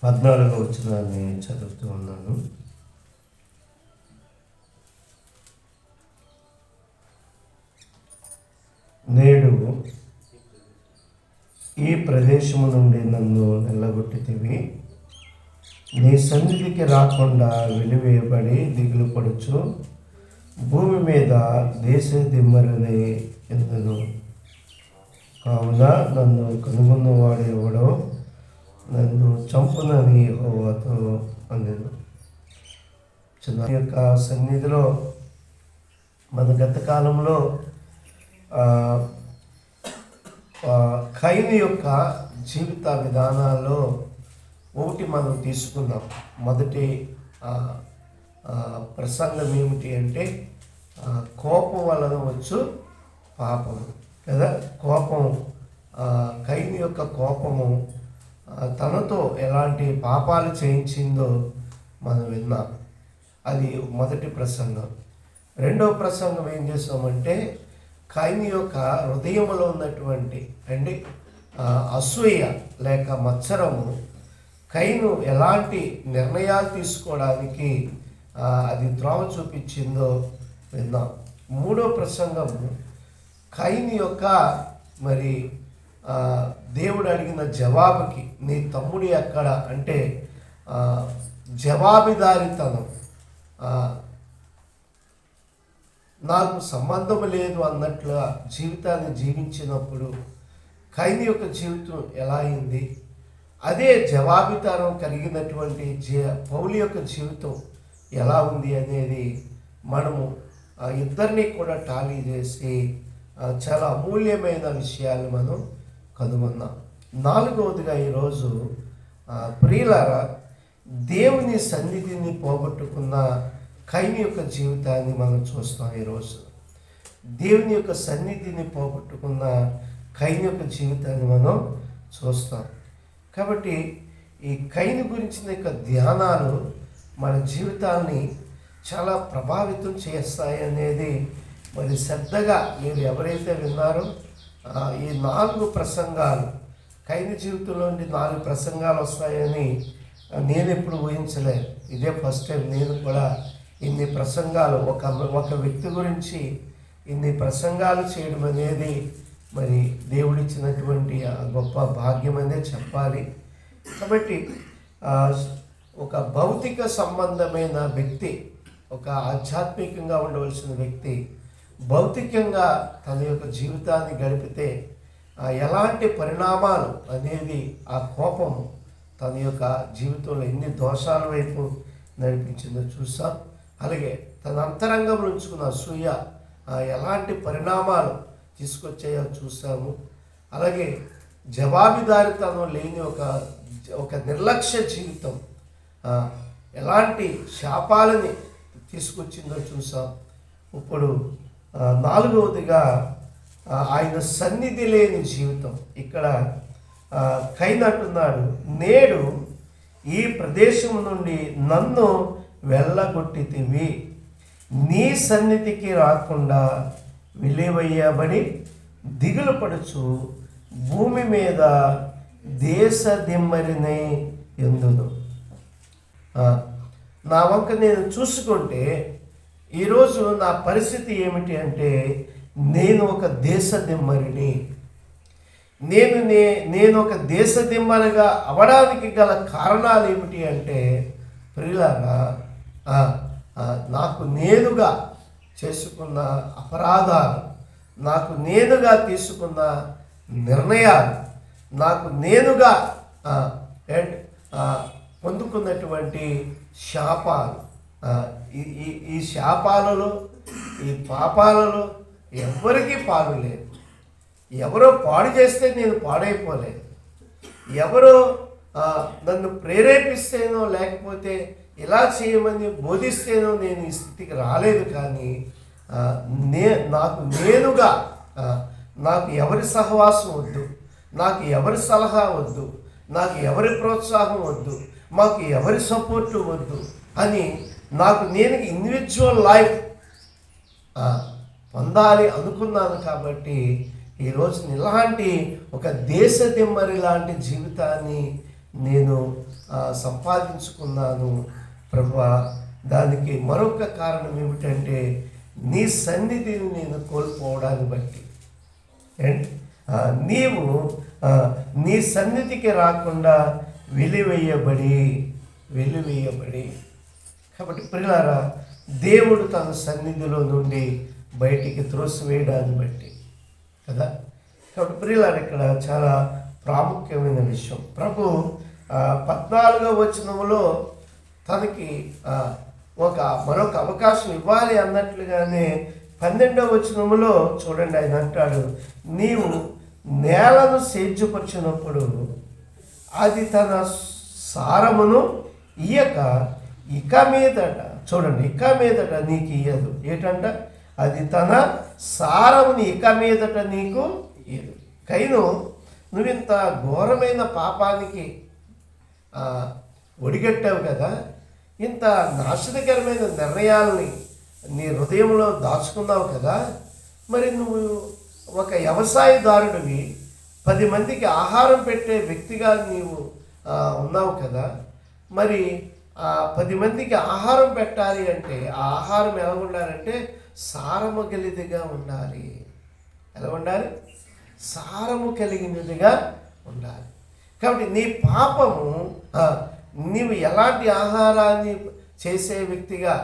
14వ వచనాన్ని చదువుతూ ఉన్నాను. నేడు ఈ ప్రదేశము నుండి నన్ను వెళ్ళగొట్టితివి, నీ సన్నిధికి రాకుండా వెలివేయబడి దిగులు పడుచు భూమి మీద దేశ దిమ్మరని ఎందును. కావున నన్ను కనుగొన్నవాడు ఎవడో నన్ను చంపునని యెహోవాతో అనెను. చిన్న యొక్క సన్నిధిలో మన గత కాలంలో కయీను యొక్క జీవిత విధానాల్లో ఒకటి మనం తీసుకున్నాం. మొదటి ప్రసంగం ఏమిటి అంటే కోపం వలన వచ్చు పాపము కదా. కోపం, కయీను యొక్క కోపము తనతో ఎలాంటి పాపాలు చేయించిందో మనం విన్నాం. అది మొదటి ప్రసంగం. రెండవ ప్రసంగం ఏం చేసామంటే కయీను యొక్క హృదయంలో ఉన్నటువంటి అసూయ లేక మత్సరము కయీను ఎలాంటి నిర్ణయాలు తీసుకోవడానికి అది త్రోవ చూపించిందో విన్నాం. మూడో ప్రసంగము కయీను యొక్క మరి దేవుడు అడిగిన జవాబుకి నీ తమ్ముడు ఎక్కడ అంటే జవాబుదారితనం, నాకు సంబంధం లేదు అన్నట్లుగా జీవితాన్ని జీవించినప్పుడు కయీను యొక్క జీవితం ఎలా అయింది, అదే జవాబుదారం కలిగినటువంటి పౌలు యొక్క జీవితం ఎలా ఉంది అనేది మనము ఇద్దరిని కూడా టాలీ చేసి చాలా అమూల్యమైన విషయాలు మనం కనుగొన్నాం. నాలుగవదిగా ఈరోజు ప్రియులారా, దేవుని సన్నిధిని పోగొట్టుకున్న కయీను యొక్క జీవితాన్ని మనం చూస్తాం. ఈరోజు దేవుని యొక్క సన్నిధిని పోగొట్టుకున్న కయీను యొక్క జీవితాన్ని మనం చూస్తాం. కాబట్టి ఈ కయీను గురించిన యొక్క ధ్యానాలు మన జీవితాన్ని చాలా ప్రభావితం చేస్తాయి అనేది మరి శ్రద్ధగా మీరు ఎవరైతే విన్నారో ఈ 4 ప్రసంగాలు కయీను జీవితంలో నుండి 4 ప్రసంగాలు వస్తాయని నేను ఎప్పుడు ఊహించలేదు. ఇదే ఫస్ట్ టైం నేను కూడా ఇన్ని ప్రసంగాలు ఒక వ్యక్తి గురించి ఇన్ని ప్రసంగాలు చేయడం అనేది మరి దేవుడిచ్చినటువంటి గొప్ప భాగ్యం అనే చెప్పాలి. కాబట్టి ఒక భౌతిక సంబంధమైన వ్యక్తి, ఒక ఆధ్యాత్మికంగా ఉండవలసిన వ్యక్తి భౌతికంగా తన యొక్క జీవితాన్ని గడిపితే ఎలాంటి పరిణామాలు అనేది ఆ కోపము తన యొక్క జీవితంలో ఎన్ని దోషాల వైపు నడిపించిందో చూసాం. అలాగే తన అంతరంగం ఉంచుకున్న అసూయ ఎలాంటి పరిణామాలు తీసుకొచ్చాయో చూసాము. అలాగే జవాబుదారితనం లేని ఒక నిర్లక్ష్య జీవితం ఎలాంటి శాపాలని తీసుకొచ్చిందో చూసాం. ఇప్పుడు 4వదిగా ఆయన సన్నిధి లేని జీవితం. ఇక్కడ కయీను అంటున్నాడు, నేడు ఈ ప్రదేశం నుండి నన్ను వెళ్ళగొట్టితివి, నీ సన్నిధికి రాకుండా వెలివేయబడి దిగులు పడుచు భూమి మీద దేశ దిమ్మరిని ఎందును. నా వంక నేను చూసుకుంటే ఈరోజు నా పరిస్థితి ఏమిటి అంటే నేను ఒక దేశ దిమ్మరిని. నేను ఒక దేశ దిమ్మరిగా అవడానికి గల కారణాలు ఏమిటి అంటే ప్రియులారా, నాకు నేనుగా చేసుకున్న అపరాధాలు, నాకు నేనుగా తీసుకున్న నిర్ణయాలు, నాకు నేనుగా పొందుకున్నటువంటి శాపాలు, ఈ శాపాలలో ఈ పాపాలలో ఎవరికీ పాలు లేదు. ఎవరో పాడు చేస్తే నేను పాడైపోలేదు, ఎవరో నన్ను ప్రేరేపిస్తేనో లేకపోతే ఇలా చేయమని బోధిస్తేనో నేను ఈ స్థితికి రాలేదు. కానీ నాకు నేనుగా నాకు ఎవరి సహవాసం వద్దు, నాకు ఎవరి సలహా వద్దు, నాకు ఎవరి ప్రోత్సాహం వద్దు, మాకు ఎవరి సపోర్టు వద్దు అని నాకు నేను ఇండివిజువల్ లైఫ్ పొందాలి అనుకున్నాను. కాబట్టి ఈరోజు ఇలాంటి ఒక దేశ దిమ్మరి లాంటి జీవితాన్ని నేను సంపాదించుకున్నాను ప్రభువా. దానికి మరొక కారణం ఏమిటంటే నీ సన్నిధిని నేను కోల్పోవడాన్ని బట్టి. నీవు నీ సన్నిధికి రాకుండా వెలివేయబడి కాబట్టి ప్రియులారా, దేవుడు తన సన్నిధిలో నుండి బయటికి త్రోసివేయడాన్ని బట్టి కదా. కాబట్టి ప్రియులారా, ఇక్కడ చాలా ప్రాముఖ్యమైన విషయం. ప్రభు 14వ వచనంలో తనకి మరొక అవకాశం ఇవ్వాలి అన్నట్లుగానే 12వ వచనంలో చూడండి, ఆయన అంటాడు, నీవు నేలను సేద్యపరిచినప్పుడు అది తన సారమును ఇక మీదట నీకు ఇయ్యదు. ఏంటంట? అది తన సారముని ఇక మీదట నీకు ఇయ్యదు. కైను, నువ్వింత ఘోరమైన పాపానికి ఒడిగట్టావు కదా, ఇంత నాశనకరమైన నిర్ణయాలని నీ హృదయంలో దాచుకున్నావు కదా, మరి నువ్వు ఒక వ్యవసాయదారుడివి, 10 మందికి ఆహారం పెట్టే వ్యక్తిగా నీవు ఉన్నావు కదా, మరి 10 మందికి ఆహారం పెట్టాలి అంటే ఆ ఆహారం ఎలా ఉండాలంటే సారము కలిగినదిగా ఉండాలి. ఎలా ఉండాలి? సారము కలిగినదిగా ఉండాలి. కాబట్టి నీ పాపము నీవు ఎలాంటి ఆహారాన్ని చేసే వ్యక్తిగా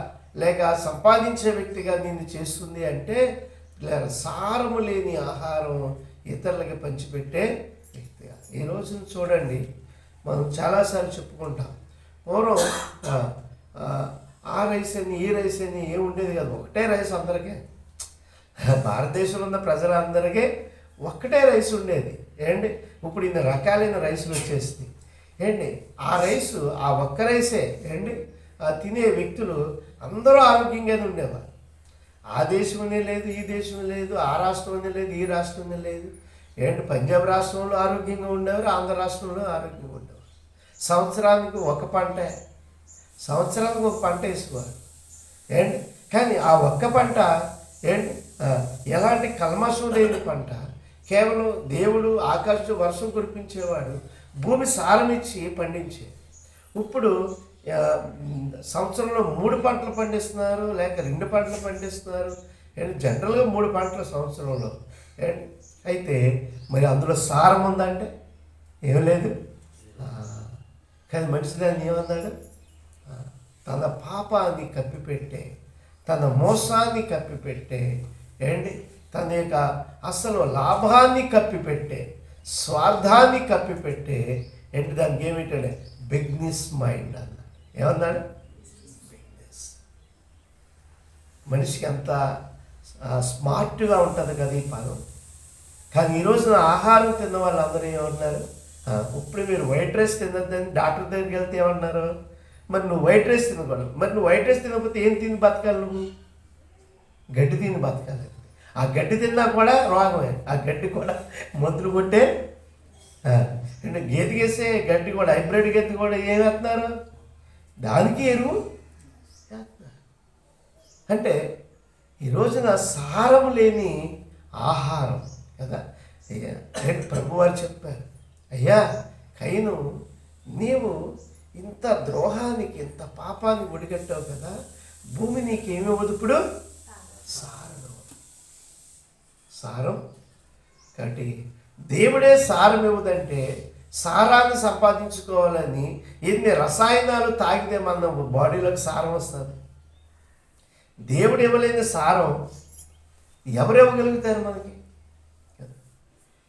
లేక సంపాదించే వ్యక్తిగా నిన్ను చేస్తుంది అంటే సారము లేని ఆహారం ఇతరులకి పంచిపెట్టే వ్యక్తిగా. ఈ రోజున చూడండి, మనం చాలాసార్లు చెప్పుకుంటాం, పూర్వం ఆ రైస్ అని ఈ రైస్ అని ఏముండేది కదా, ఒకటే రైస్ అందరికీ. భారతదేశంలో ఉన్న ప్రజలందరికీ ఒక్కటే రైస్ ఉండేది. ఏంటి ఇప్పుడు ఇన్ని రకాలైన రైసులు వచ్చేసింది. ఏంటి ఆ రైసు, ఆ ఒక్క రైసే ఏంటి తినే వ్యక్తులు అందరూ ఆరోగ్యంగానే ఉండేవారు. ఆ దేశమనే లేదు, ఈ దేశం లేదు, ఆ రాష్ట్రం లేదు, ఈ రాష్ట్రం లేదు. ఏంటి పంజాబ్ రాష్ట్రంలో ఆరోగ్యంగా ఉండేవారు, ఆంధ్ర రాష్ట్రంలో ఆరోగ్యంగా ఉండేవారు. సంవత్సరానికి ఒక పంట వేసుకోవాలి. ఏంటి కానీ ఆ ఒక్క పంట ఏంటి ఎలాంటి కల్మషం లేని పంట. కేవలం దేవుడు ఆకాశం వర్షం కురిపించేవాడు, భూమి సారం ఇచ్చి పండించే. ఇప్పుడు సంవత్సరంలో 3 పంటలు పండిస్తున్నారు, లేక 2 పంటలు పండిస్తున్నారు. జనరల్గా 3 పంటలు సంవత్సరంలో. అయితే మరి అందులో సారం ఉందంటే ఏం లేదు. కానీ మనిషి దాన్ని ఏమన్నాడు? తన పాపాన్ని కప్పిపెట్టే, తన మోసాన్ని కప్పిపెట్టే, తన యొక్క అసలు లాభాన్ని కప్పిపెట్టే, స్వార్థాన్ని కప్పిపెట్టే. దానికి ఏమిటంటే బిగ్నెస్ మైండ్ అన్న. ఏమన్నాడు? బిగ్నెస్. మనిషికి అంత స్మార్ట్గా ఉంటుంది కదా ఈ పదం. కానీ ఈరోజున ఆహారం తిన్న వాళ్ళందరూ ఏమన్నారు? ఇప్పుడు మీరు వైట్ రైస్ తినద్దని డాక్టర్ దగ్గరికి వెళ్తే ఏమన్నారు? మరి నువ్వు వైట్ రైస్ తినకూడదు. మరి నువ్వు వైట్ రైస్ తినకపోతే ఏం తిని బతకాలి? నువ్వు గడ్డి తిని బతకాలి. ఆ గడ్డి తిన్నా కూడా రోగమే. ఆ గడ్డి కూడా మందులు కొట్టే. గేదె వేసే గడ్డి కూడా, హైబ్రిడ్ గడ్డి కూడా ఏం వేస్తున్నారు? దానికి ఎరువు వేస్తున్నారు. అంటే ఈ రోజున సారం లేని ఆహారం కదా. ప్రభు వారు చెప్పారు, అయ్యా కైను, నీవు ఇంత ద్రోహానికి, ఇంత పాపానికి ఒడిగట్టావు కదా, భూమి నీకేమివ్వదు ఇప్పుడు? సారం. కాబట్టి దేవుడే సారం ఇవ్వదంటే సారాన్ని సంపాదించుకోవాలని ఎన్ని రసాయనాలు తాగితే మన బాడీలోకి సారం వస్తుంది. దేవుడు ఇవ్వలేని సారం ఎవరు ఇవ్వగలుగుతారు మనకి?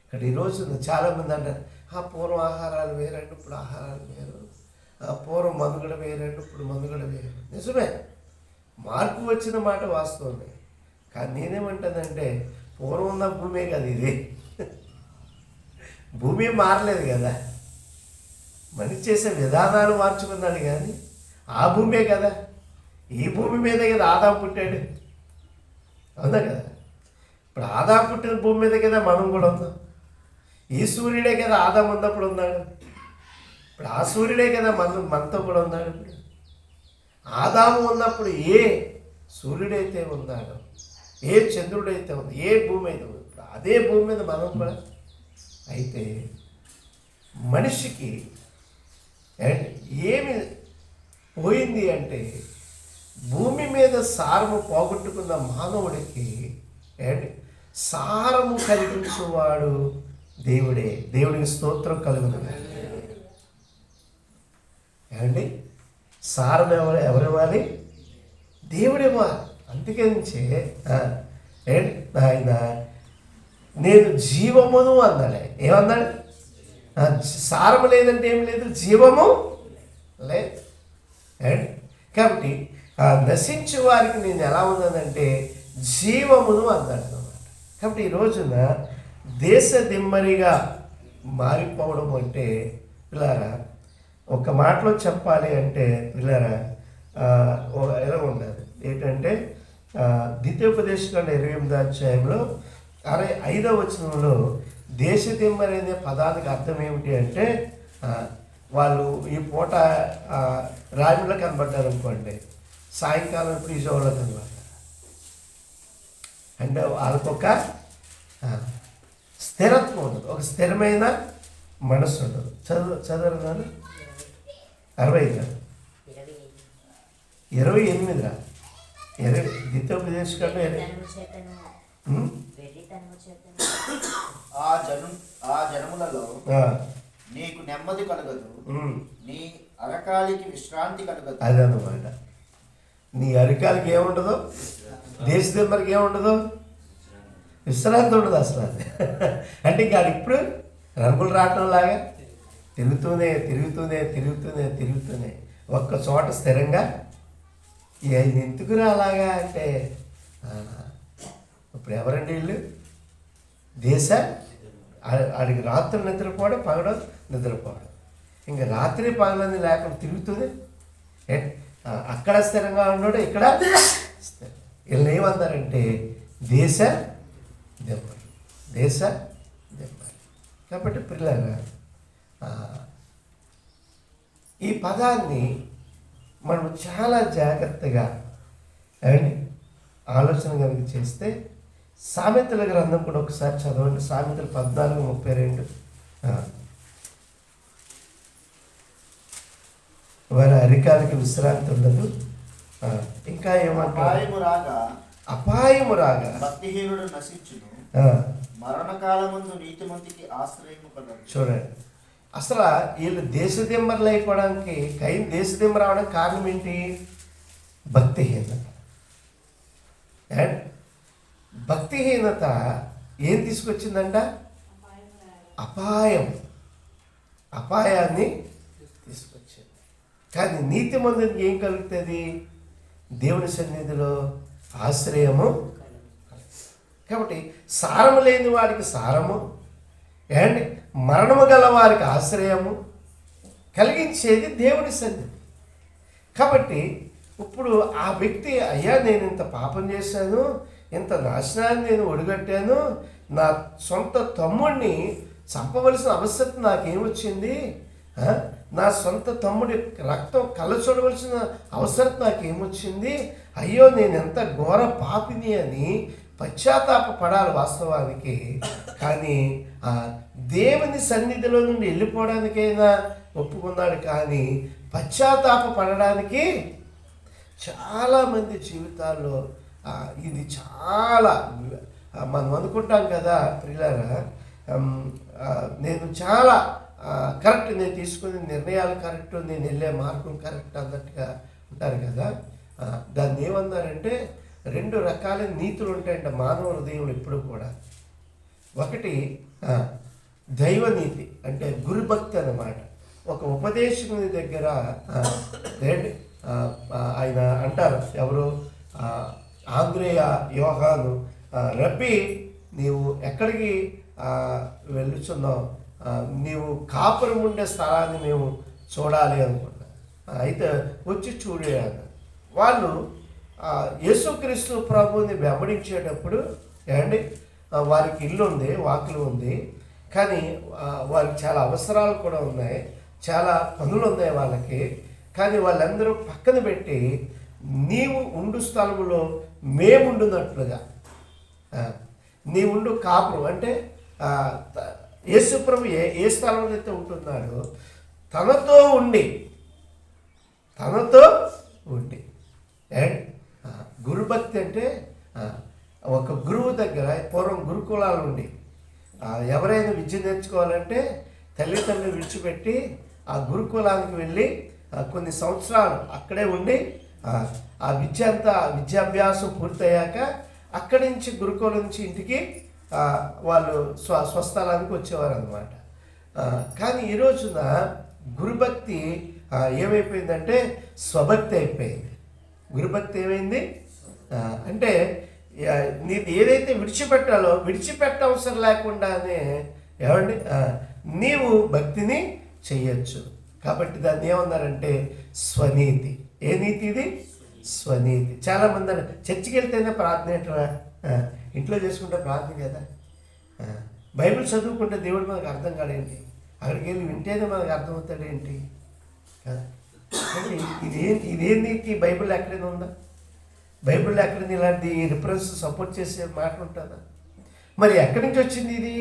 ఇక్కడ ఈరోజు చాలామంది అంటారు, పూర్వం ఆహారాలు వేరండి, ఇప్పుడు ఆహారాలు వేరు. పూర్వం మనుగడ వేరండి, ఇప్పుడు మనుగడ వేరు. నిజమే, మార్పు వచ్చిన మాట వాస్తవమే. కానీ నేనేమంటానంటే పూర్వం ఉన్న భూమే కదా ఇది. భూమి మారలేదు కదా, మనిషి చేసే విధానాలు మార్చుకున్నాడు కానీ ఆ భూమే కదా. ఈ భూమి మీదే కదా ఆదాం పుట్టాడు, అవునా కదా. ఇప్పుడు ఆదాం పుట్టిన భూమి మీద కదా మనం కూడా ఉన్నాం. ఈ సూర్యుడే కదా ఆదాం ఉన్నప్పుడు ఉన్నాడు. ఇప్పుడు ఆ సూర్యుడే కదా మనతో కూడా ఉన్నాడు. ఇప్పుడు ఆదాము ఉన్నప్పుడు ఏ సూర్యుడైతే ఉన్నాడో, ఏ చంద్రుడైతే ఉంది, ఏ భూమి అయితే ఉంది, ఇప్పుడు అదే భూమి మీద మనం కూడా. అయితే మనిషికి అండ్ ఏమి పోయింది అంటే భూమి మీద సారము పోగొట్టుకున్న మానవుడికి అండ్ సారము కలిగించేవాడు దేవుడే. దేవుడికి స్తోత్రం కలుగును. ఏమండి, సారం ఎవరివ్వాలి? దేవుడివ్వాలి. అందుకనించే ఆయన నేను జీవమును అన్నాడు. ఏమన్నాడు? సారము లేదంటే ఏం లేదు, జీవము లేదు. అండ్ కాబట్టి నశించే వారికి నేను ఎలా ఉన్నానంటే జీవమును అన్నాడు అన్నమాట. కాబట్టి ఈ రోజున దేశ దిమ్మరిగా మారిపోవడం అంటే పిల్లారా, ఒక మాటలో చెప్పాలి అంటే పిల్లారా ఎలా ఉండాలి ఏంటంటే ద్వితీయోపదేశకాండ 28వ అధ్యాయంలో 5వ వచనంలో దేశ దిమ్మరి అనే పదానికి అర్థం ఏమిటి అంటే వాళ్ళు ఈ పూట రాజులో కనబడ్డారు అనుకోండి, సాయంకాలం ప్రీజోలో కనబడ్డారు అంటే వాళ్ళకొక స్థిరత్వం ఉండదు, ఒక స్థిరమైన మనస్సు ఉండదు. చదవరు 28 ద్వితీయోపదేశకాండ ఆ జనములలో నీకు నెమ్మది కలగదు, నీ అరకాలికి విశ్రాంతి కలగదు. అదన్నమాట. నీ అరకాలకి ఏముండదు, దేశ దిమ్మరికి ఏముండదు, విశ్రాంతి ఉండదు అసలు. అంటే ఇంకా ఇప్పుడు రంగులు రావటం లాగా తిరుగుతూనే తిరుగుతూనే తిరుగుతూనే తిరుగుతూనే ఒక్క చోట స్థిరంగా ఎందుకురా అలాగా అంటే ఇప్పుడు ఎవరండి వీళ్ళు? దేశ ఆడికి రాత్రి నిద్రపోవడం, పగడం నిద్రపోవడం, ఇంకా రాత్రి పగలని లేకుండా తిరుగుతుంది. అక్కడ స్థిరంగా ఉన్నాడు, ఇక్కడ వీళ్ళని ఏమన్నారంటే దేశ దెబ్బలు, దేశ దెబ్బలు. కాబట్టి పిల్లగా ఈ పదాన్ని మనం చాలా జాగ్రత్తగా అండ్ ఆలోచన కనుక చేస్తే సామెతల గ్రంథం కూడా ఒకసారి చదవండి. సామెతలు 14:32. వారి అరికాలకి విశ్రాంతి ఉండదు. ఇంకా ఏమంటారు? అపాయము రాగా భక్తిహీనుడు నశించును, మరణకాలమందు నీతిమంతునికి ఆశ్రయము కలదు. చూడండి, అసలు వీళ్ళు దేశదిమ్మరులు అయిపోవడానికి, కయ్యం దేశదిమ్మ రావడానికి కారణం ఏంటి? భక్తిహీనత. అండ్ భక్తిహీనత ఏం తీసుకొచ్చిందంట? అపాయాన్ని తీసుకొచ్చింది. కానీ నీతిమంతునికి ఏం కలుగుతుంది? దేవుని సన్నిధిలో ఆశ్రయము. కాబట్టి సారము లేని వాడికి సారము అండ్ మరణము గల వారికి ఆశ్రయము కలిగించేది దేవుని సన్నిధి. కాబట్టి ఇప్పుడు ఆ వ్యక్తి, అయ్యా నేను ఇంత పాపం చేశాను, ఇంత నాశనాన్ని నేను ఒడిగట్టాను, నా సొంత తమ్ముడిని చంపవలసిన అవసరం నాకేమొచ్చింది, నా సొంత తమ్ముడి రక్తం కళ్ళచూడవలసిన అవసరం నాకేమొచ్చింది, అయ్యో నేను ఎంత ఘోర పాపిని అని పశ్చాత్తాప పడాలి వాస్తవానికి. కానీ దేవుని సన్నిధిలో నుండి వెళ్ళిపోవడానికైనా ఒప్పుకున్నాడు, కానీ పశ్చాత్తాప పడడానికి చాలామంది జీవితాల్లో ఇది చాలా మనం అనుకుంటాం కదా పిల్లరా, నేను చాలా కరెక్ట్, నేను తీసుకునే నిర్ణయాలు కరెక్ట్, నేను వెళ్ళే మార్గం కరెక్ట్ అన్నట్టుగా ఉంటారు కదా. దాన్ని ఏమన్నారంటే 2 రకాల నీతులు ఉంటాయంట మానవ హృదయంలో ఎప్పుడు కూడా. ఒకటి దైవనీతి, అంటే గురుభక్తి అన్నమాట. ఒక ఉపదేశకుని దగ్గర ఆయన అంటారు, ఎవరు? ఆంద్రేయ యోహాను, రబ్బీ నీవు ఎక్కడికి వెళ్ళుచున్నావు, నీవు కాపురం ఉండే స్థలాన్ని మేము చూడాలి అనుకున్నా, అయితే వచ్చి చూడాలి. వాళ్ళు యేసుక్రీస్తు ప్రభువుని వెంబడించేటప్పుడు ఏమండి వారికి ఇల్లు ఉంది, వాకిలు ఉంది, కానీ వారికి చాలా అవసరాలు కూడా ఉన్నాయి, చాలా పనులు ఉన్నాయి వాళ్ళకి. కానీ వాళ్ళందరూ పక్కన పెట్టి నీవు ఉండు స్థలములో మేముండున్నట్లుగా, నీవుండు కాపురం అంటే యేసుప్రభు ఏ స్థలంలో అయితే ఉంటున్నాడో తనతో ఉండి గురుభక్తి అంటే ఒక గురువు దగ్గర పూర్వం గురుకులాలు ఉండి ఎవరైనా విద్య నేర్చుకోవాలంటే తల్లిదండ్రులు విడిచిపెట్టి ఆ గురుకులానికి వెళ్ళి కొన్ని సంవత్సరాలు అక్కడే ఉండి ఆ విద్యాభ్యాసం పూర్తయ్యాక అక్కడి నుంచి గురుకులం నుంచి ఇంటికి వాళ్ళు స్వస్థలానికి వచ్చేవారు అనమాట. కానీ ఈ రోజున గురుభక్తి ఏమైపోయిందంటే స్వభక్తి అయిపోయింది. గురుభక్తి ఏమైంది అంటే నీది ఏదైతే విడిచిపెట్టాలో విడిచిపెట్టవసరం లేకుండానే ఏమండి నీవు భక్తిని చెయ్యొచ్చు. కాబట్టి దాన్ని ఏమన్నారంటే స్వనీతి. ఏ నీతి ఇది? స్వనీతి. చాలామంది చర్చికి వెళ్తేనే ప్రార్థన ఏంటరా, ఇంట్లో చేసుకుంటే ప్రార్థన కదా, బైబిల్ చదువుకుంటే దేవుడు మనకు అర్థం కాడేంటి, అక్కడికి వెళ్ళి వింటేనే మనకు అర్థమవుతాడేంటి కదా. అంటే ఇదేం నీతి బైబిల్ ఎక్కడైనా ఉందా? బైబిల్లో ఎక్కడైనా ఇలాంటి రిఫరెన్స్ సపోర్ట్ చేసే మాట ఉంటుందా? మరి ఎక్కడి నుంచి వచ్చింది ఇది?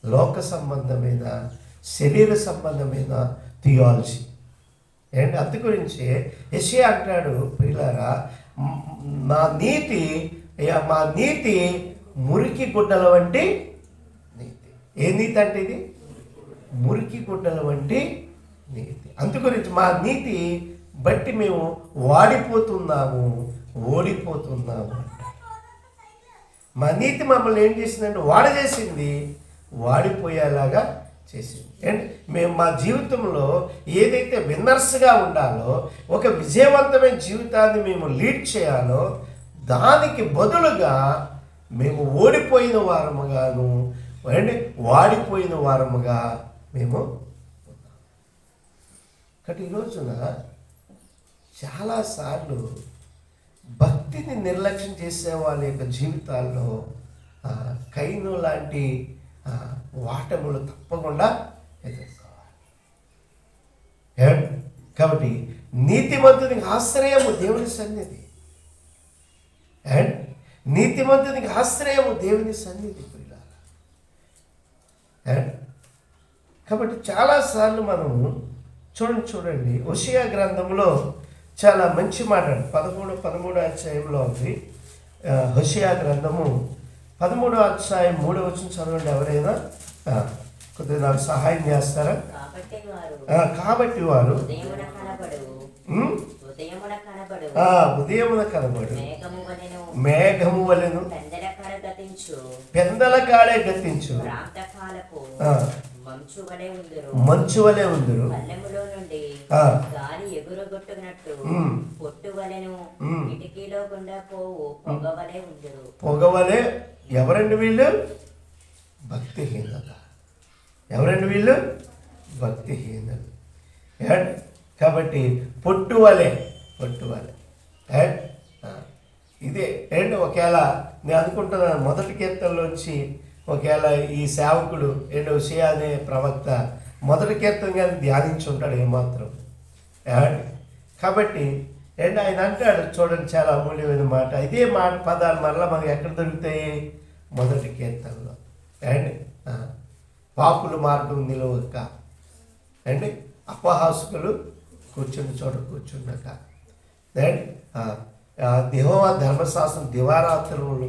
లోక సంబంధమైన శరీర సంబంధమైన థియాలజీ అండ్ అందు గురించి యెషయా అంటాడు, ప్రియులారా మా నీతి మురికి గుడ్డల వంటి నీతి. ఏ నీతి అంటే ఇది? మురికి గుడ్డల వంటి నీతి. అందు గురించి మా నీతి బట్టి మేము ఓడిపోతున్నాము అంట. మా నీతి మమ్మల్ని ఏం చేసిందంటే చేసింది, వాడిపోయేలాగా చేసింది. అండ్ మేము మా జీవితంలో ఏదైతే విన్నర్స్గా ఉండాలో, ఒక విజయవంతమైన జీవితాన్ని మేము లీడ్ చేయాలో, దానికి బదులుగా మేము ఓడిపోయిన వారముగాను అండ్ వాడిపోయిన వారముగా మేము ఉన్నాం. కాబట్టి ఈ రోజున చాలాసార్లు భక్తిని నిర్లక్ష్యం చేసే వాళ్ళ యొక్క జీవితాల్లో కైను లాంటి వాటములు తప్పకుండా ఎదుర్కోవాలి. కాబట్టి నీతిమంతునికి ఆశ్రయము దేవుని సన్నిధి. అండ్ నీతిమంతునికి ఆశ్రయము దేవుని సన్నిధి. అండ్ కాబట్టి చాలాసార్లు మనము చూడండి హోషేయ గ్రంథంలో చాలా మంచి మాట 13వ అధ్యాయంలో ఉంది. హోషేయ గ్రంథము 13వ అధ్యాయం 3వ వచనం చదవండి. ఎవరైనా కొద్దిగా నాకు సహాయం చేస్తారా? కాబట్టి వారు ఉదయమున కనబడు మేఘము వలెను పెందల కాడే గతించు మంచు వలె ఉందురు పొగవలే. ఎవరండి వీళ్ళు? భక్తిహీనత. ఎవరండి వీళ్ళు? భక్తిహీనత. కాబట్టి పొట్టువలే ఇదే ఏంటి. ఒకవేళ నేను అనుకుంటున్నాను మొదటి కీర్తనలోంచి ఒకవేళ ఈ సేవకుడు హోషేయ అనే ప్రవక్త మొదటి కీర్తన కానీ ధ్యానించి ఉంటాడు ఏమాత్రం. కాబట్టి ఆయన అంటాడు, చూడండి చాలా అమూల్యమైన మాట. ఇదే మాట పదాలు మరలా మనకు ఎక్కడ దొరుకుతాయి? మొదటి కీర్తనలో. పాపుల మార్గం నిలవక అండి అపహాసుకులు కూర్చుని చోట కూర్చుండక యెహోవా ధర్మశాస్త్రం దివారాత్రములు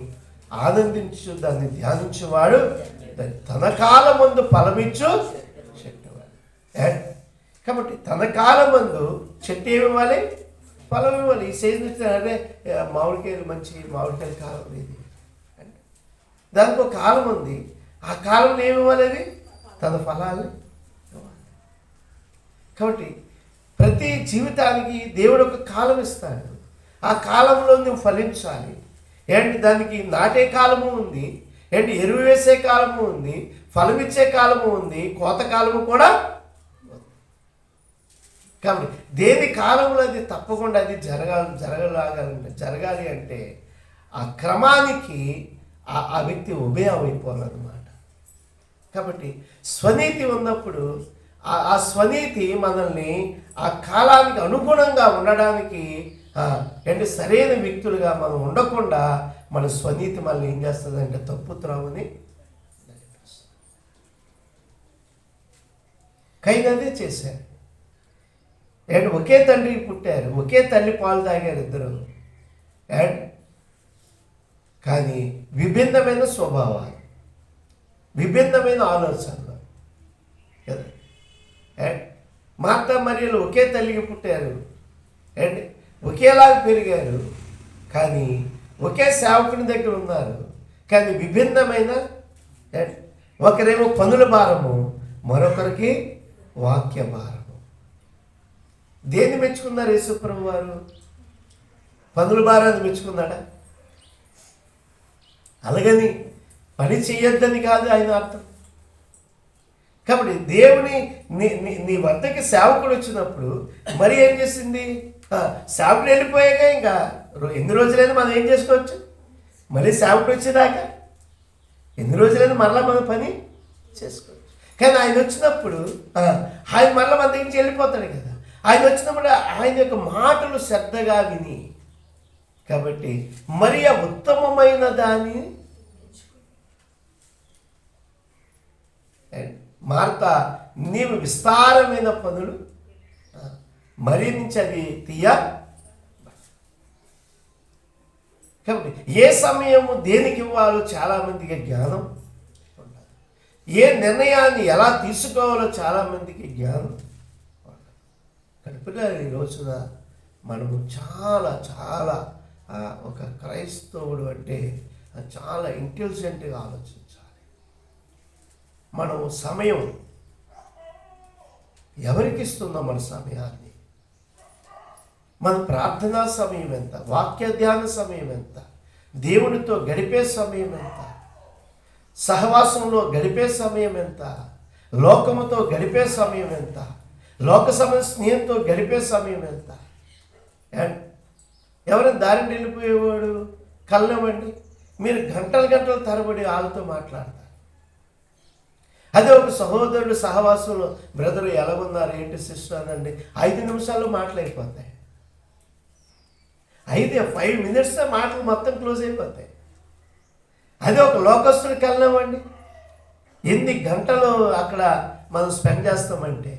ఆనందించు దాన్ని ధ్యానించేవాడు తన కాలం ముందు ఫలమిచ్చు చెట్టువాడు. కాబట్టి తన కాలం ముందు చెట్టు ఏమివ్వాలి? ఫలం ఇవ్వాలి. ఈ సీజన్ అదే మామిడికాయలు మంచి మామిడికాయలు కాలం ఇది అంటే దానికి ఒక కాలం ఉంది. ఆ కాలంలో ఏమి ఇవ్వాలి? అది తన ఫలాలు ఇవ్వాలి. కాబట్టి ప్రతి జీవితానికి దేవుడు ఒక కాలం ఇస్తాడు. ఆ కాలంలో నువ్వు ఫలించాలి. దానికి నాటే కాలము ఉంది, ఎరువు వేసే కాలము ఉంది, ఫలమిచ్చే కాలము ఉంది, కోత కాలము కూడా. కాబట్టి దేని కాలంలో అది తప్పకుండా అది జరగాలి అంటే ఆ క్రమానికి ఆ వ్యక్తి ఉభయం అయిపోవాలన్నమాట. కాబట్టి స్వనీతి ఉన్నప్పుడు ఆ స్వనీతి మనల్ని ఆ కాలానికి అనుగుణంగా ఉండడానికి సరైన వ్యక్తులుగా మనం ఉండకుండా మన స్వనీతి మనల్ని ఏం చేస్తుందంటే తప్పు త్రావుని. కైన్ అదే చేశారు. అండ్ ఒకే తండ్రికి పుట్టారు, ఒకే తల్లి పాలు తాగారు ఇద్దరు. అండ్ కానీ విభిన్నమైన స్వభావాలు, విభిన్నమైన ఆలోచనలు కదా. అండ్ మార్తా మరియలు ఒకే తల్లికి పుట్టారు అండ్ ఒకేలాగా పెరిగారు, కానీ ఒకే సేవకుని దగ్గర ఉన్నారు, కానీ విభిన్నమైన. ఒకరేమో పనుల భారము, మరొకరికి వాక్య భారము. దేన్ని మెచ్చుకున్నారు యేసుప్రభు వారు? పనుల భారాన్ని మెచ్చుకున్నాడా? అలాగని పని చేయొద్దని కాదు ఆయన అర్థం. కాబట్టి దేవుని నీ వద్దకి సేవకుడు వచ్చినప్పుడు మరి ఏం చేసింది? సేవకుడు వెళ్ళిపోయాక ఇంకా ఎన్ని రోజులైనా మనం ఏం చేసుకోవచ్చు? మళ్ళీ సేవకుడు వచ్చేదాకా ఎన్ని రోజులైనా మరలా మనం పని చేసుకోవచ్చు. కానీ ఆయన వచ్చినప్పుడు ఆయన మరలా మన దగ్గర నుంచి వెళ్ళిపోతాడు కదా. ఆయన వచ్చినప్పుడు ఆయన యొక్క మాటలు శ్రద్ధగా విని, కాబట్టి మరి ఆ ఉత్తమమైన దాన్ని మార్తా, నీవు విస్తారమైన పనులు మరి నుంచి అది తీయ. కాబట్టి ఏ సమయము దేనికి ఇవ్వాలో చాలామందికి జ్ఞానం ఉండాలి. ఏ నిర్ణయాన్ని ఎలా తీసుకోవాలో చాలామందికి జ్ఞానం ఉండాలి. కడుపులో ఈ రోజున మనము చాలా చాలా ఒక క్రైస్తవుడు అంటే చాలా ఇంటెలిజెంట్గా ఆలోచించాలి. మనం సమయం ఎవరికి ఇస్తున్నాం? మన సమయాన్ని, మన ప్రార్థనా సమయం ఎంత, వాక్య ధ్యాన సమయం ఎంత, దేవునితో గడిపే సమయం ఎంత, సహవాసంలో గడిపే సమయం ఎంత, లోకముతో గడిపే సమయం ఎంత, లోక స్నేహంతో గడిపే సమయం ఎంత. అండ్ ఎవరైనా దారిని వెళ్ళిపోయేవాడు కళ్ళమండి, మీరు గంటలు గంటలు తరబడి వాళ్ళతో మాట్లాడతారు. అదే ఒక సహోదరుడు సహవాసంలో, బ్రదరు ఎలా ఉన్నారు, ఏంటి సిస్టర్ అనండి, 5 నిమిషాల్లో మాటలు అయిపోతాయి. 5 minutes మాటలు మొత్తం క్లోజ్ అయిపోతాయి. అదే ఒక లోకస్తుడికి వెళ్ళామండి, ఎన్ని గంటలు అక్కడ మనం స్పెండ్ చేస్తామంటే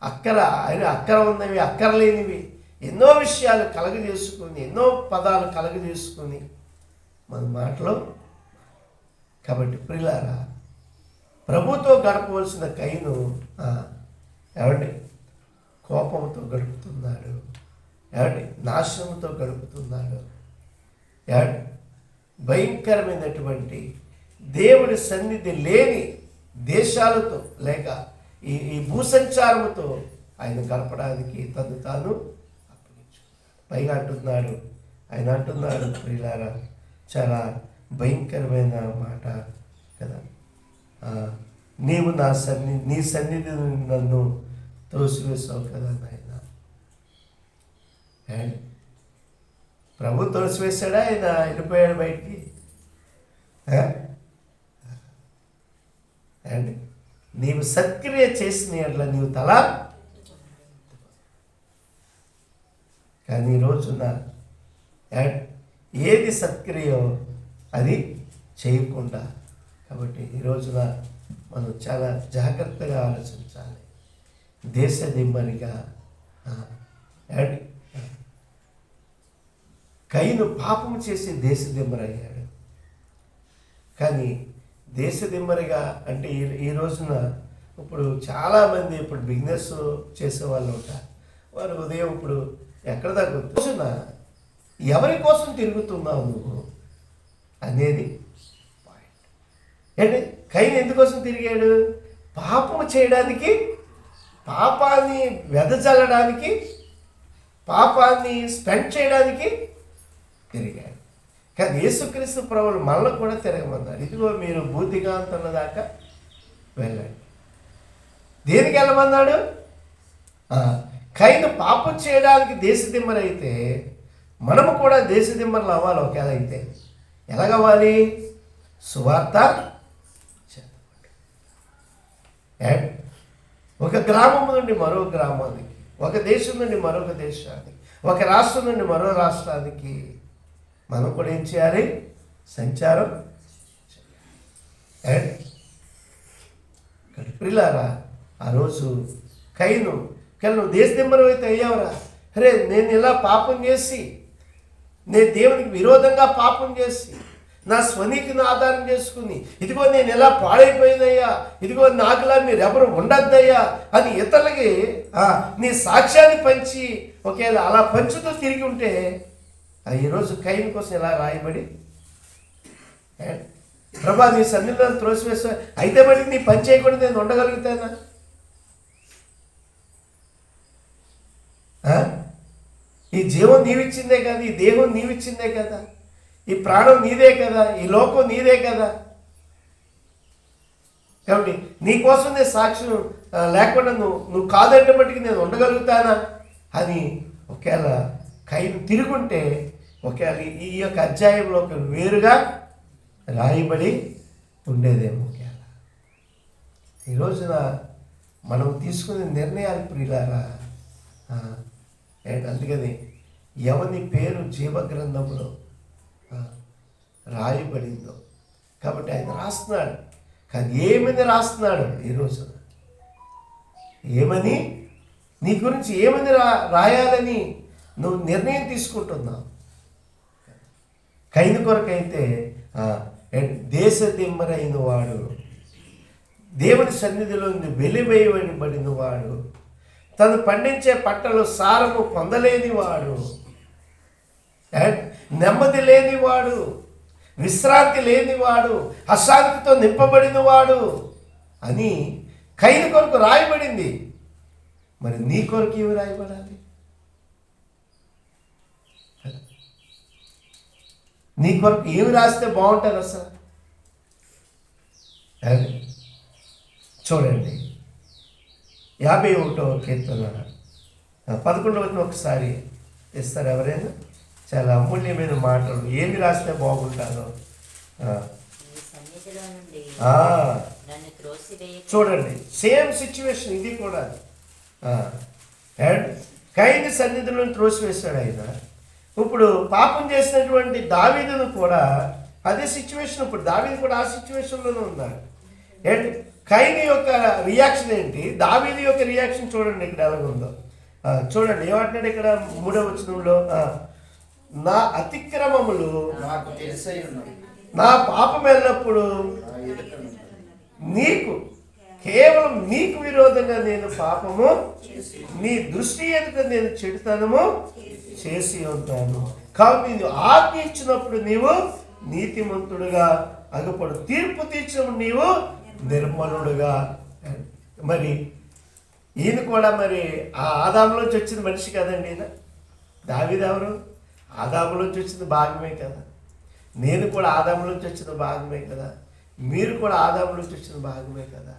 అక్కర ఉన్నవి, అక్కర్లేనివి ఎన్నో విషయాలు కలగజేసుకుని, ఎన్నో పదాలు కలగజేసుకుని మన మాటలో. కాబట్టి ప్రియులారా, ప్రభుతో గడపవలసిన కైను ఏమండి కోపంతో గడుపుతున్నాడు, ఏమండి నాశనంతో గడుపుతున్నాడు, ఏమండి భయంకరమైనటువంటి దేవుడి సన్నిధి లేని దేశాలతో లేక ఈ భూసంచారముతో ఆయన గడపడానికి తను తాను అప్పగించుకున్నాడు. పైగా ఆయన అంటున్నాడు ప్రియులారా, చాలా భయంకరమైన మాట కదా. నీవు నీ సన్నిధి నన్ను త్రోసివేసావు కదా నాయన. అండ్ ప్రభు త్రోసివేశాడా? ఆయన వెళ్ళిపోయాడు బయటికి. అండ్ నీవు సత్క్రియ చేసిన అట్లా నీవు తల. కానీ ఈ రోజున ఏది సత్క్రియో అది చేయకుండా, కాబట్టి ఈ రోజున మనం చాలా జాగ్రత్తగా ఆలోచించాలి. దేశ దిమ్మరిగా కైను పాపం చేసి దేశ దిమ్మరయ్యాడు. కానీ దేశ దిమ్మరిగా అంటే ఈ రోజున ఇప్పుడు చాలామంది ఇప్పుడు బిజినెస్ చేసేవాళ్ళు ఉంటారు. వారు ఉదయం ఇప్పుడు ఎక్కడ దాకా రోజున ఎవరి కోసం తిరుగుతున్నావు నువ్వు అనేది పాయింట్. ఏంటి కైన్ ఎందుకోసం తిరిగాడు? పాపము చేయడానికి, పాపాన్ని వెదజల్లడానికి, పాపాన్ని స్పెండ్ చేయడానికి తిరిగాడు. కానీ యేసుక్రీస్తు ప్రభువులు మనలో కూడా తిరగమన్నారు. ఇదిగో మీరు భూతిగాంతున్న దాకా వెళ్ళండి. దేనికి వెళ్ళమన్నాడు? కైను పాపం చేయడానికి దేశదిమ్మరైతే మనము కూడా దేశదిమ్మరులు అవ్వాలి. ఒకేలా అయితే ఎలాగవ్వాలి? సువార్త ఒక గ్రామం నుండి మరో గ్రామానికి, ఒక దేశం నుండి మరొక దేశానికి, ఒక రాష్ట్రం నుండి మరో రాష్ట్రానికి మనం కూడా ఏం చేయాలి? సంచారం చేయాలి. ప్రియులారా, ఆ రోజు కయ్యను నువ్వు దేశదిమ్మరం అయితే అయ్యావురా, అరే నేను ఇలా పాపం చేసి, నేను దేవునికి విరోధంగా పాపం చేసి, నా స్వనీతిని ఆధారం చేసుకుని, ఇదిగో నేను ఎలా పాడైపోయిందయ్యా, ఇదిగో నాకులా మీరెవరు ఉండద్దయ్యా అని ఇతరులకి నీ సాక్ష్యాన్ని పంచి, ఒకవేళ అలా పంచుతూ తిరిగి ఉంటే ఈరోజు కయ్యను కోసం ఎలా రాయబడి, ప్రభా నీ సన్నిధిలో త్రోసివేస్తా, అయితే మళ్ళీ నీ పని చేయకుండా నేను ఉండగలుగుతానా? ఈ జీవం నీవిచ్చిందే కదా, ఈ దేహం నీవిచ్చిందే కదా, ఈ ప్రాణం నీదే కదా, ఈ లోకం నీదే కదా. కాబట్టి నీకోసం నేను సాక్ష్యం లేకుండా నువ్వు కాదంటే మట్టుకు నేను ఉండగలుగుతానా అని ఒకవేళ కయ్యను తిరుగుంటే, ఒకవేళ ఈ యొక్క అధ్యాయంలో ఒక వేరుగా రాయబడి ఉండేదేమో. ఒకవేళ ఈ రోజున మనం తీసుకునే నిర్ణయాలు ప్రియులారా, అందుకని ఎవని పేరు జీవగ్రంథంలో రాయబడిందో, కాబట్టి ఆయన రాస్తున్నాడు. కానీ ఏమని రాస్తున్నాడు ఈ రోజున? ఏమని నీ గురించి ఏమని రాయాలని నువ్వు నిర్ణయం తీసుకుంటున్నావు? కయ్యను కొరకైతే దేశ దిమ్మరైన వాడు, దేవుని సన్నిధిలో వెలివేయబడిన వాడు, తను పండించే పంటలో సారము పొందలేని వాడు, నెమ్మది లేనివాడు, విశ్రాంతి లేనివాడు, అశాంతితో నింపబడిన వాడు అని కయ్యను కొరకు రాయబడింది. మరి నీ కొరకు ఏమి రాయబడాలి? నీ కొరకు ఏమి రాస్తే బాగుంటుంది అసలు? చూడండి 51వ కీర్తన 11వ ఒకసారి ఇస్తారు ఎవరైనా? చాలా అమూల్యమైన మాటలు, ఏమి రాస్తే బాగుంటారో చూడండి. సేమ్ సిచ్యువేషన్ ఇది కూడా. అండ్ కయ్యను సన్నిధిలో త్రోసివేశాడు ఆయన. ఇప్పుడు పాపం చేసినటువంటి దావీదును కూడా అదే సిచ్యువేషన్. ఇప్పుడు దావీదు కూడా ఆ సిచ్యువేషన్లోనే ఉన్నాడు. అండ్ కయ్యను యొక్క రియాక్షన్ ఏంటి, దావీదు యొక్క రియాక్షన్ చూడండి ఇక్కడ ఎలాగుందో. చూడండి ఏమంటున్నాడు ఇక్కడ 3వ వచనంలో, నా అతిక్రమములు నాకు తెలిసై ఉన్నవి, నా పాపం ఎల్లప్పుడు నీకు, కేవలం నీకు విరోధంగా నేను పాపము నీ దృష్టి ఎదుట నేను చెడుతనము చేసి ఉంటాను. కాబట్టి నేను ఆజ్ఞ ఇచ్చినప్పుడు నీవు నీతిమంతుడుగా అగుపడు, తీర్పు తీర్చినప్పుడు నీవు నిర్మలుడుగా. మరి ఈయన కూడా మరి ఆ ఆదాములోంచి వచ్చిన మనిషి కదండి ఈయన. దావీదు ఎవరు? ఆదాములోంచి వచ్చిన భాగమే కదా. నేను కూడా ఆదాములోంచి వచ్చిన భాగమే కదా. మీరు కూడా ఆదాములోంచి వచ్చిన భాగమే కదా.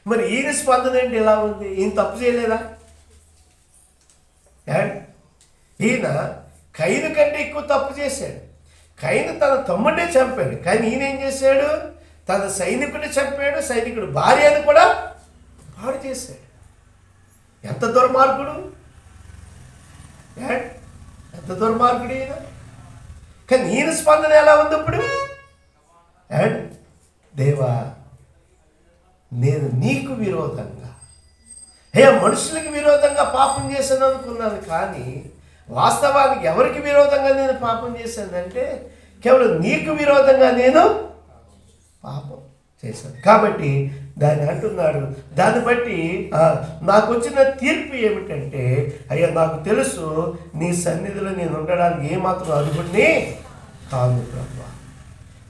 మరి ఈయన స్పందన ఏంటి ఎలా ఉంది? ఈయన తప్పు చేయలేదా? ఈయన కయ్యను కంటే ఎక్కువ తప్పు చేశాడు. కయ్యను తన తమ్ముడినే చంపాడు, కానీ ఈయన ఏం చేశాడు? తన సైనికుడిని చంపాడు, సైనికుడు భార్యను కూడా పాడు చేశాడు. ఎంత దుర్మార్గుడు! ఎంత దుర్మార్గుడు ఈయన! కానీ ఈయన స్పందన ఎలా ఉంది ఇప్పుడు? దేవా, నేను నీకు విరోధంగా, మనుషులకి విరోధంగా పాపం చేశాను అనుకున్నాను, కానీ వాస్తవానికి ఎవరికి విరోధంగా నేను పాపం చేశానంటే కేవలం నీకు విరోధంగా నేను పాపం చేశాను. కాబట్టి దాన్ని అంటున్నాడు. దాన్ని బట్టి నాకు వచ్చిన తీర్పు ఏమిటంటే, అయ్యా నాకు తెలుసు నీ సన్నిధిలో నేను ఉండడానికి ఏమాత్రం అర్హుడిని కాదు ప్రభువా.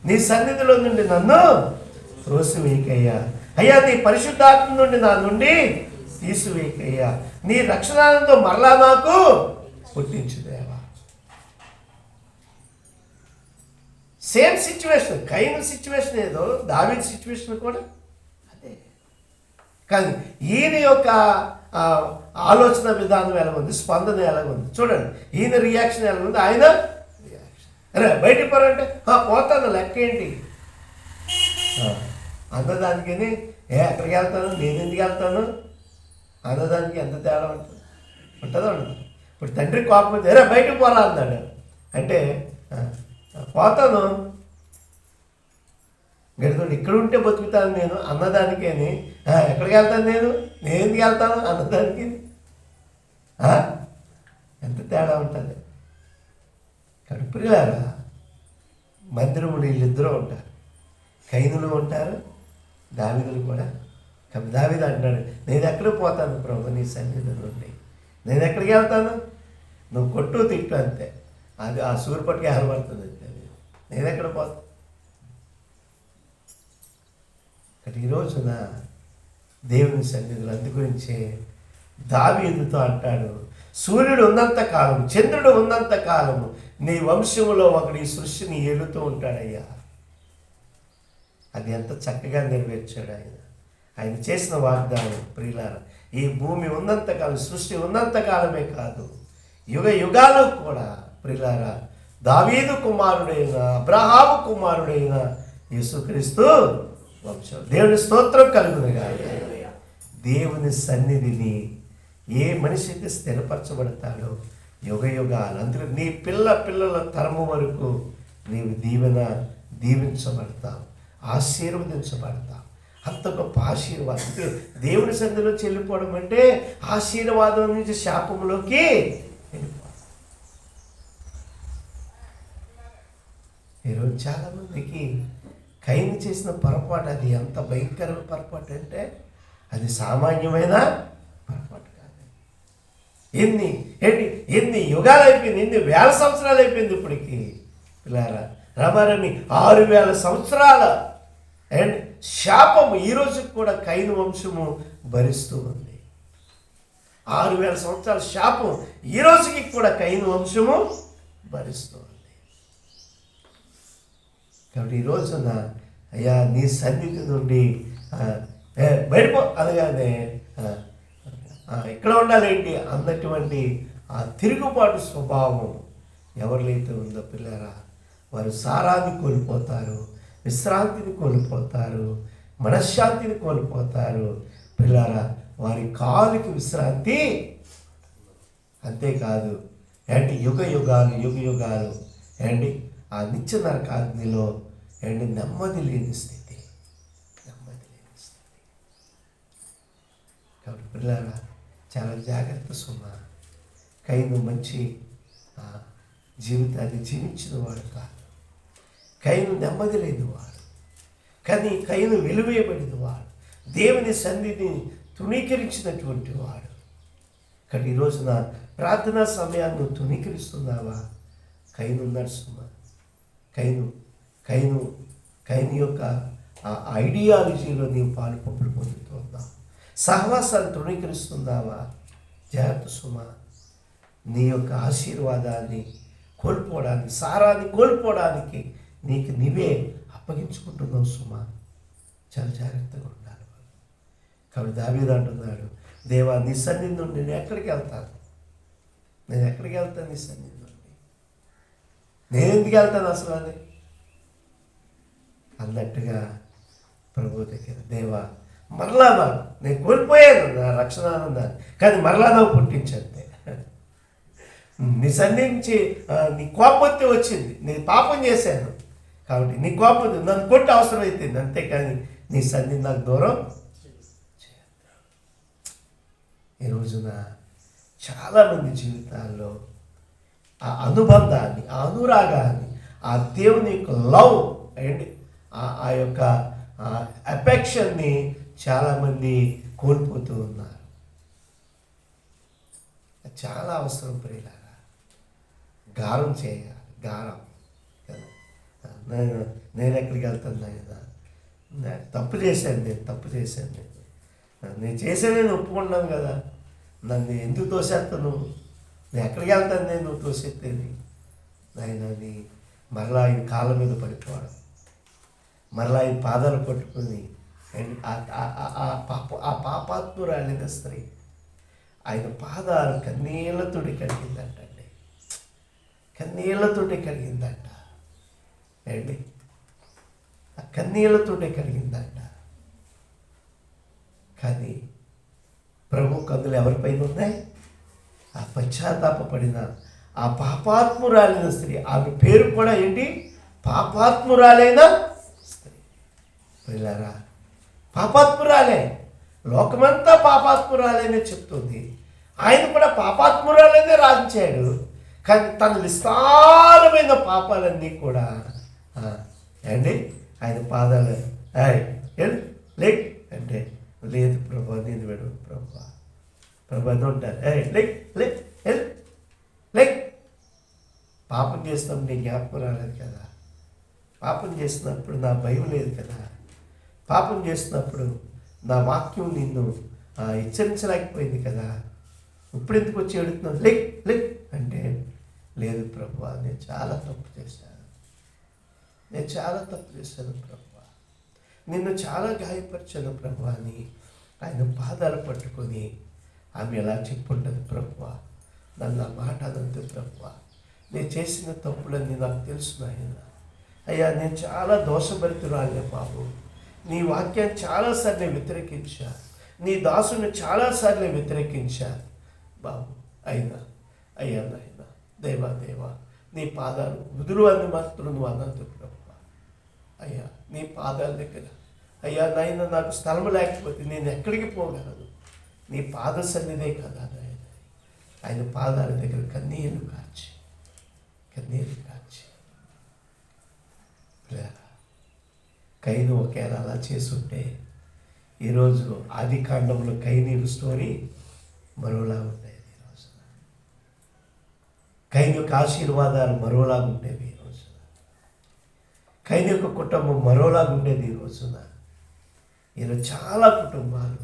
నీ సన్నిధిలో నుండి నన్ను త్రోసివేయకయ్యా. అయ్యా నీ పరిశుద్ధాత్మ నుండి నా నుండి తీసివేయకయ్యా. నీ రక్షణతో మరలా నాకు పుట్టించుదేవా. Same situation. కయ్యను సిచ్యువేషన్ ఏదో, దావీదు సిచ్యువేషన్ కూడా అదే. కానీ ఈయన యొక్క ఆలోచన విధానం ఎలాగుంది, స్పందన ఎలాగుంది చూడండి. ఈయన రియాక్షన్ ఎలాగుంది, ఆయన రియాక్షన్. అరే బయటికి పోరంటే పోతాను, లెక్క ఏంటి అన్నదానికి ఎక్కడికి వెళ్తాను, నేను ఎందుకు వెళ్తాను అన్నదానికి ఎంత తేడా ఉంటుంది? ఉంటుందా ఉండదు? ఇప్పుడు తండ్రి కోపం వచ్చి అరే బయటకు పోరా అన్నాడు అంటే పోతాను, గడితో ఇక్కడ ఉంటే బతుకుతాను నేను అన్నదానికేని ఎక్కడికి వెళ్తాను నేను? నేను ఎందుకు వెళ్తాను అన్నదానికి ఎంత తేడా ఉంటుంది. కడుపులారా మందిరములు వీళ్ళిద్దరూ ఉంటారు, కైనులు ఉంటారు, దావీదులు కూడా. దావీదు అంటున్నాడు, నేను ఎక్కడికి పోతాను ప్రభు నీ సన్నిధిలో నుండి, నేను ఎక్కడికి వెళ్తాను, నువ్వు కొట్టు తిట్టు అంతే, అది ఆ సూర్యపట్టుకి ఆరబడుతుంది అంతే, నేను ఎక్కడ పోతాను. ఇక్కడ ఈ రోజున దేవుని సన్నిధిలో అందుగురించే దావీదుతో అంటాడు, సూర్యుడు ఉన్నంత కాలము, చంద్రుడు ఉన్నంత కాలము నీ వంశములో ఒకడు ఈ సృష్టిని ఏలుతూ ఉంటాడయ్యా. అది ఎంత చక్కగా నెరవేర్చాడు ఆయన చేసిన వాగ్దానం. ప్రియులారా, ఈ భూమి ఉన్నంతకాలం, సృష్టి ఉన్నంతకాలమే కాదు, యుగ యుగాలు కూడా ప్రియులారా దావీదు కుమారుడైన అబ్రహాము కుమారుడైన యేసుక్రీస్తు వంశం. దేవుని స్తోత్రం కలుగునుగాక. దేవుని సన్నిధిని ఏ మనిషి అయితే స్థిరపరచబడతాడో యుగ యుగాలు, అందులో నీ పిల్లల తరము వరకు నీవు దీవించబడతావు, ఆశీర్వదించబడతావు. అంత గొప్ప ఆశీర్వాదం. దేవుని సన్నిధిలో చెల్లిపోవడం అంటే ఆశీర్వాదం నుంచి శాపంలోకి వెళ్ళిపోవడం. ఈరోజు చాలామందికి కైను చేసిన పొరపాటు, అది ఎంత భయంకరమైన పొరపాటు అంటే అది సామాన్యమైన పొరపాటు కాదు. ఎన్ని యుగాలు అయిపోయింది, ఎన్ని వేల సంవత్సరాలు అయిపోయింది ఇప్పటికి. పిల్లారా రమారమి 6000 సంవత్సరాల అండ్ శాపము ఈ రోజుకి కూడా కైను వంశము భరిస్తూ ఉంది. 6000 సంవత్సరాల శాపం ఈ రోజుకి కూడా కైను వంశము భరిస్తూ ఉంది. కాబట్టి ఈ రోజున అయ్యా నీ సన్నిధి నుండి బయటపో అనగానే ఇక్కడ ఉండాలేంటి అన్నటువంటి ఆ తిరుగుబాటు స్వభావం ఎవరికైతే ఉందో పిల్లరా, వారు సారాన్ని కోల్పోతారు, విశ్రాంతిని కోల్పోతారు, మనశ్శాంతిని కోల్పోతారు. పిల్లరా, వారి కాలుకి విశ్రాంతి, అంతేకాదు ఏంటి యుగ యుగాలు ఏంటి ఆ నిత్య నరకాగ్నిలో ఏంటి నెమ్మది లేని స్థితి. కాబట్టి పిల్లరా చాలా జాగ్రత్త సుమా. కైను మంచి జీవితాన్ని జీవించిన వాడు కాదు, కైను నెమ్మది లేని వాడు, కానీ కైను వెలువేయబడిన వాడు, దేవుని సన్నిధిని తృణీకరించినటువంటి వాడు. కానీ ఈ రోజున ప్రార్థనా సమయాన్ని నువ్వు తృణీకరిస్తున్నావా? కైను ఉన్నాడు సుమా. కైను యొక్క ఆ ఐడియాలజీలో నీవు పాలు పంపులు పొందుతున్నావు. సహవాసాన్ని తృణీకరిస్తున్నావా? జాగ్రత్త సుమా. నీ యొక్క ఆశీర్వాదాన్ని కోల్పోవడానికి, సారాన్ని కోల్పోవడానికి నీకు నీవే అప్పగించుకుంటున్నావు సుమా. చాలా జాగ్రత్తగా ఉండాలి. కాబట్టి దావీదు అంటున్నాడు, దేవా నీ సన్నిధి నుండి నేను ఎక్కడికి వెళ్తాను నీ సన్నిధి నుండి, నేను ఎందుకు వెళ్తాను అసలు అని అన్నట్టుగా ప్రభు దగ్గర, దేవా మరలా నేను కోల్పోయాను నా రక్షణ ఆనందాన్ని, కానీ మరలా నాకు పుట్టించంతే. నీ సన్నిధించి నీ కోపత్తి వచ్చింది, నేను పాపం చేశాను కాబట్టి నీ కోపం నన్ను కొట్టి అవసరం అవుతుంది, అంతేకాని నీ సన్నిధి నాకు దూరం. ఈ రోజున చాలామంది జీవితాల్లో ఆ అనుబంధాన్ని, ఆ అనురాగాన్ని, ఆ దేవుని యొక్క లవ్ అండ్ ఆ యొక్క అఫెక్షన్ని చాలామంది కోల్పోతూ ఉన్నారు. చాలా అవసరం ప్రియులారా. గారం చేయాలి, గారం కదా. నేను ఎక్కడికి వెళ్తాను నాయనా, తప్పు చేశాను నేను చేశాను, నేను ఒప్పుకున్నాను కదా, నన్ను ఎందుకు తోసేస్తాను, నేను ఎక్కడికి వెళ్తాను, నేను తోసేత్తేది నాయనని మరలా ఆయన కాళ్ళ మీద పడిపోవడం, మరలా ఆయన పాదాలు పట్టుకుని ఆ పాపాత్మురాలిన స్త్రీ ఆయన పాదాలు కన్నీళ్లతోటి కడిగిందంట అండి, కన్నీళ్లతోటి కడిగిందంట అండి, ఆ కన్నీళ్లతోటే కడిగిందంట. కానీ ప్రభు కన్నులు ఎవరిపైన ఉన్నాయి? ఆ పశ్చాత్తాపడిన ఆ పాపాత్మురాలైన స్త్రీ. ఆమె పేరు కూడా ఏంటి? పాపాత్మురాలైన స్త్రీ. పిల్లారా, పాపాత్మురాలే. లోకమంతా పాపాత్మురాలనే చెప్తుంది. ఆయన కూడా పాపాత్మురాలనే రాయించాడు. కానీ తన విస్తారమైన పాపాలన్నీ కూడా అండి ఆయన పాదాలు లేక్ అంటే లేదు ప్రభా, నేను వెడు ప్రభా అని ఉంటారు. లేక్ పాపం చేసినప్పుడు నీ జ్ఞాపకం రాలేదు కదా, పాపం చేసినప్పుడు నా భయం లేదు కదా, పాపం చేసినప్పుడు నా వాక్యం నిన్ను హెచ్చరించలేకపోయింది కదా, ఇప్పుడు ఎందుకు వచ్చి అడుగుతున్నావు లేక్ అంటే లేదు ప్రభా, నేను చాలా తప్పు చేశాను ప్రభా, నిన్ను చాలా గాయపరిచాను ప్రభా అని ఆయన పాదాలు పట్టుకొని ఆమె ఎలా చెప్పుంటుంది ప్రభా, నన్ను ఆ మాట అనందు ప్రభా, నేను చేసిన తప్పులన్నీ నాకు తెలుసు నాయన. అయ్యా నేను చాలా దోషభరితురాలే బాబు, నీ వాక్యాన్ని చాలాసార్లు వ్యతిరేకించా, నీ దాసుని చాలాసార్లు వ్యతిరేకించా బాబు. అయ్యా నాయన దేవా నీ పాదాలు ముదురు అని మాత్రం నువ్వు అనంతు ప్రభు. అయ్యా నీ పాదాల దగ్గర అయ్యా నాయన నాకు స్థలం లేకపోతే నేను ఎక్కడికి పోగలను, నీ పాద సన్నిధే కదా నాయన. ఆయన పాదాల దగ్గర కన్నీరు కాచి కైను ఒకేలా అలా చేసుంటే ఈరోజు ఆది కాండంలో కైనీరు స్టోరీ మరోలా ఉండేది. ఈరోజు కైను యొక్క ఆశీర్వాదాలు మరోలాగా ఉండేవి. ఈ రోజున కైను యొక్క కుటుంబం మరోలాగా ఉండేది. ఈ రోజున ఈరోజు చాలా కుటుంబాలు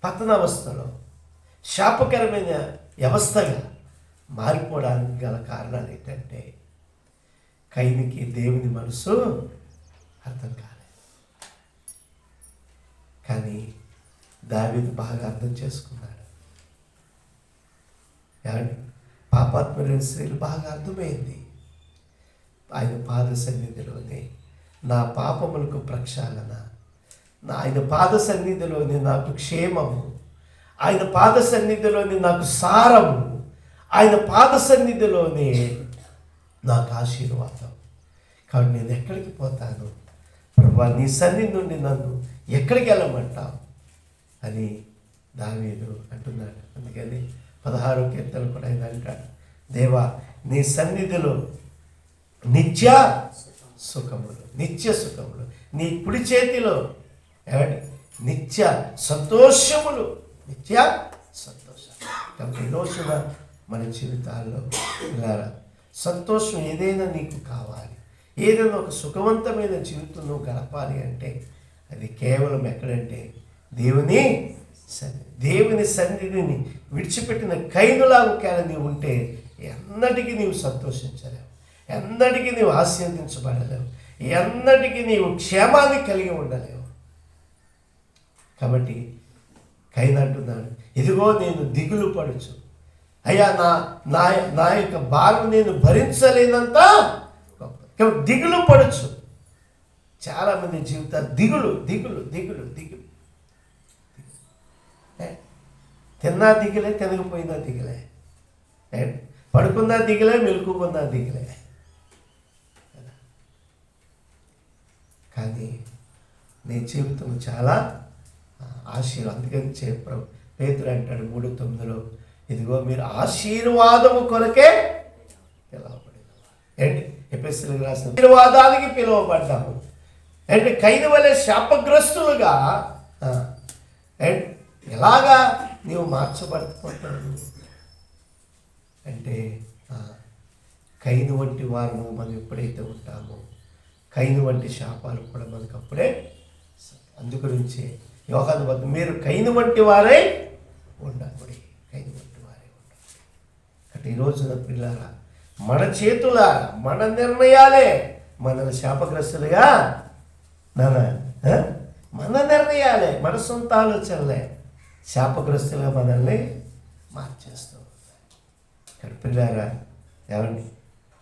పతనావస్థలో శాపకరమైన వ్యవస్థగా మారిపోవడానికి గల కారణాలు ఏంటంటే కైనుకి దేవుని మనసు అర్థం కాలేదు. కానీ దావీదు బాగా అర్థం చేసుకున్నాడు. ఏమండి పాపాత్ములైన స్త్రీలు బాగా అర్థమైంది. ఆయన పాద సన్నిధిలోనే నా పాపములకు ప్రక్షాళన, ఆయన పాద సన్నిధిలోనే నాకు క్షేమము, ఆయన పాద సన్నిధిలోనే నాకు సారము, ఆయన పాద సన్నిధిలోనే నాకు ఆశీర్వాదం. కాబట్టి నేను ఎక్కడికి పోతాను ప్రభా, నీ సన్నిధి నుండి నన్ను ఎక్కడికి వెళ్ళమంటావు అని దావీదు అంటున్నాడు. అందుకని 16వ కీర్తన కూడా ఆయన అంటాడు, దేవా నీ సన్నిధిలో నిత్య సుఖములు, నీ కుడి చేతిలో నిత్య సంతోషములు, నిత్య సంతోషం. కాబట్టి ఈరోజున మన జీవితాల్లో ఇలా సంతోషం ఏదైనా నీకు కావాలి, ఏదైనా ఒక సుఖవంతమైన జీవితం నువ్వు గడపాలి అంటే అది కేవలం ఎక్కడంటే దేవుని సన్నిధిని విడిచిపెట్టిన కైనులాగా ఒకవేళ నీవు ఉంటే ఎన్నటికీ నీవు సంతోషించలేవు, ఎన్నటికీ నీవు ఆశీర్వదించబడలేవు, ఎన్నటికీ నీవు క్షేమాన్ని కలిగి ఉండలేవు. కాబట్టి కైను అంటున్నాడు, ఇదిగో నేను దిగులు పడుచు, అయ్యా నా యొక్క భారం నేను భరించలేనంత దిగులు పడచ్చు. చాలామంది జీవితాలు దిగులు. తిన్నా దిగులే, తినకపోయినా దిగులే, పడుకున్నా దిగులే, మెలుకుకున్నా దిగులే. కానీ నీ జీవితం చాలా అందుకని పేతురు అంటాడు 3:9, ఇదిగో మీరు ఆశీర్వాదము కొరకే పిలవబడిన ఎఫెసీయులకు రాసిన ఆశీర్వాదానికి పిలువబడ్డాము. అంటే కైను వలె శాపగ్రస్తులుగా ఎలాగా నీవు మార్చబడిపోతావు అంటే కైను వంటి వారు మనం ఎప్పుడైతే ఉంటామో కైను వంటి శాపాలు కూడా మనకు అప్పుడే. అందు గురించి యోహాను వద్ద మీరు కైను వంటి వారై ఉండాలి, కైను వంటి వారై ఉండాలి. అంటే ఈరోజున పిల్లరా మన చేతుల మన నిర్ణయాలే మనల్ని శాపగ్రస్తులుగా మన నిర్ణయాలే, మన సొంత ఆలోచనలే శాపగ్రస్తులుగా మనల్ని మార్చేస్తూ ఉంటాయి. ఇక్కడ పిల్లారా ఏమండి,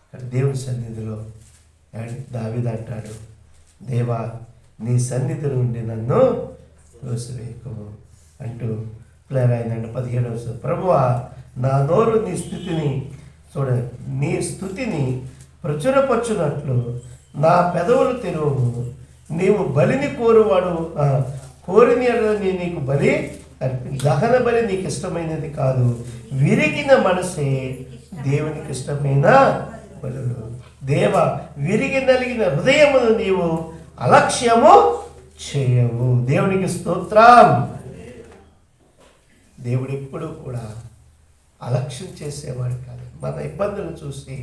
ఇక్కడ దేవుని సన్నిధిలో దావీదు అంటాడు, దేవా నీ సన్నిధి నుండి నన్ను త్రోసివేయకుము అంటూ పిల్లరా ఆయన 17వ ప్రభువా నా నోరు నీ స్తుతిని ప్రచురపరచునట్లు నా పెదవులు తెరువు, నీవు బలిని కోరువాడు కోరిన ఎడల నేను నీకు బలి దహన బలి నీకు ఇష్టమైనది కాదు, విరిగిన మనసే దేవునికి ఇష్టమైన బలులు. దేవ, విరిగి నలిగిన హృదయమును నీవు అలక్ష్యము చేయవు. దేవునికి స్తోత్రం. దేవుడు ఎప్పుడూ కూడా అలక్ష్యం చేసేవాడు కాదు. మన ఇబ్బందులు చూసి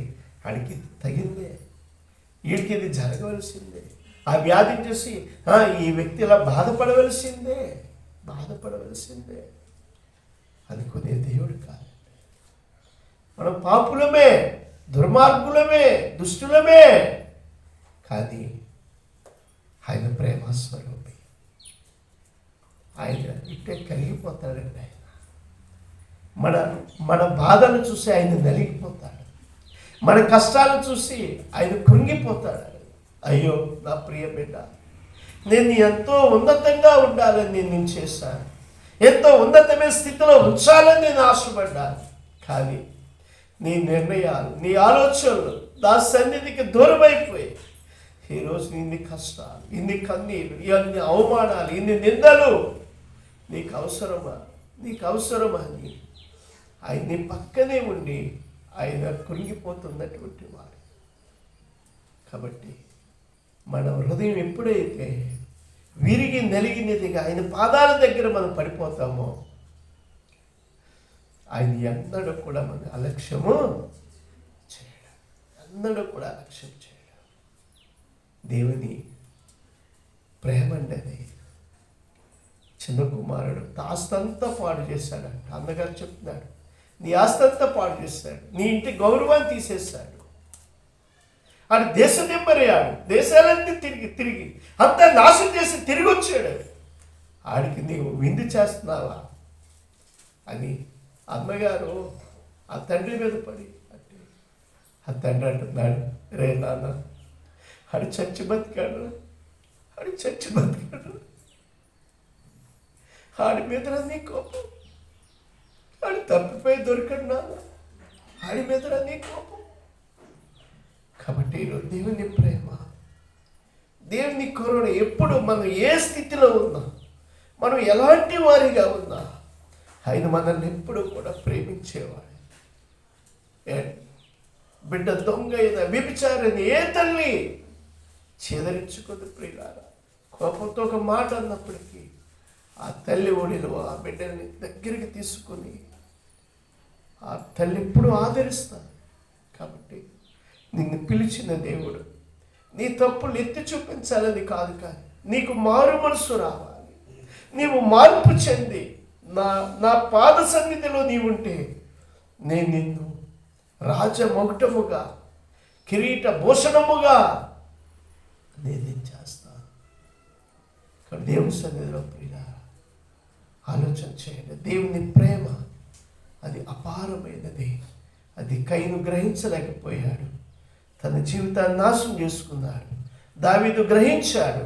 ఆడికి తగిందే, వీడికి ఇది జరగవలసిందే, ఆ వ్యాధిని చూసి ఈ వ్యక్తి ఇలా బాధపడవలసిందే అనుకునే దేవుడు కాదు. మనం పాపులమే, దుర్మార్గులమే, దుష్టులమే, కానీ ఆయన ప్రేమస్వరూపి. ఆయన ఇట్టే కలిగిపోతాడండి. ఆయన మన బాధను చూసి ఆయన నలిగిపోతాడు, మన కష్టాలను చూసి ఆయన కృంగిపోతాడు. అయ్యో నా ప్రియ బిడ్డ, నేను ఎంతో ఉన్నతంగా ఉండాలని నేను చేశాను, ఎంతో ఉన్నతమైన స్థితిలో ఉంచాలని నేను ఆశపడ్డాను. కానీ నీ నిర్ణయాలు, నీ ఆలోచనలు నా సన్నిధికి దూరమైపోయి ఈరోజు ఇన్ని కష్టాలు, ఇన్ని కన్నీళ్ళు, ఇన్ని అవమానాలు, ఇన్ని నిందలు నీకు అవసరమా అని ఆయన్ని పక్కనే ఉండి ఆయన కృంగిపోతున్నటువంటి వాడు. కాబట్టి మన హృదయం ఎప్పుడైతే విరిగి నలిగినదిగా ఆయన పాదాల దగ్గర మనం పడిపోతామో ఆయన ఎన్నడూ కూడా మన అలక్ష్యము చేయడం, ఎన్నడూ కూడా అలక్ష్యం చేయడం. దేవుని ప్రేమ అనేది చిన్న కుమారుడు ఆస్తంతా పాడు చేశాడంట. అన్నగారు చెప్తున్నాడు, నీ ఆస్తంతా పాడు చేశాడు, నీ ఇంటి గౌరవాన్ని తీసేశాడు, ఆడు దేశం నెమ్మరయ్యాడు, దేశాలన్నీ తిరిగి అంతా నాశనం చేసి తిరిగి వచ్చాడు. ఆడికి నీవు విందు చేస్తున్నావా అని అమ్మగారు ఆ తండ్రి మీద పడి అంటే ఆ తండ్రి అంటున్నాడు, రే నాన్న, ఆడు చచ్చి బతికాడు, ఆడి మీద నీ కోపం, ఆడు తప్పిపోయి దొరికాడు నాన్న, ఆడి మీద నీ కోపం. కాబట్టి ఈరోజు దేవుని ప్రేమ, దేవుని కరుణ ఎప్పుడు మనం ఏ స్థితిలో ఉన్నా, మనం ఎలాంటి వారిగా ఉన్నా ఆయన మనల్ని ఎప్పుడు కూడా ప్రేమించేవాడు. బిడ్డ దొంగ అయిన వ్యభిచారిని ఏ తల్లి చెదరించుకుంది ప్రియులారా. కోపంతో ఒక మాట అన్నప్పటికీ ఆ తల్లి ఒడిలో ఆ బిడ్డని దగ్గరికి తీసుకుని ఆ తల్లి ఎప్పుడు ఆదరిస్తాను. కాబట్టి నిన్ను పిలిచిన దేవుడు నీ తప్పులు ఎత్తి చూపించాలని కాదు, కానీ నీకు మారు మనసు రావాలి, నీవు మార్పు చెంది నా పాద సన్నిధిలో నీవుంటే నేను నిన్ను రాజమొగటముగా, కిరీట భూషణముగా నేను చేస్తాను. ఇక్కడ దేవుని సన్నిధిలో ప్రియులారా ఆలోచన చేయండి. దేవుని ప్రేమ అది అపారమైనది. అది కయీను గ్రహించలేకపోయాడు, తన జీవితాన్ని నాశనం చేసుకున్నాడు. దావీదు గ్రహించాడు.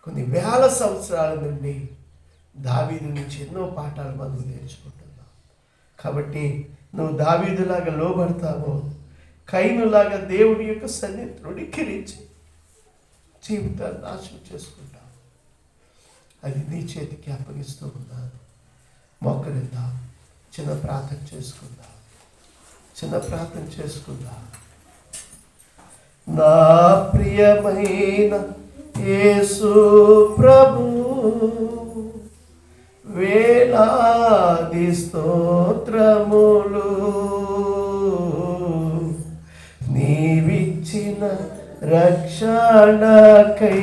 కొన్ని వేల సంవత్సరాల నుండి దావీదు నుంచి ఎన్నో పాఠాలు మనం నేర్చుకుంటున్నాం. కాబట్టి నువ్వు దావీదులాగా లోబడతావో, కయీనులాగా దేవుడి యొక్క సన్నిధిని కిరించి జీవితాన్ని నాశనం చేసుకుంటావు. అది నీ చేతికి అప్పగిస్తూ ఉన్నాను. మొక్కరిద్దాం, చిన్న ప్రార్థన చేసుకుందాం. నా ప్రియమైన యేసు ప్రభు, వేలాది స్తోత్రములు, నీవిచ్చిన రక్షణకై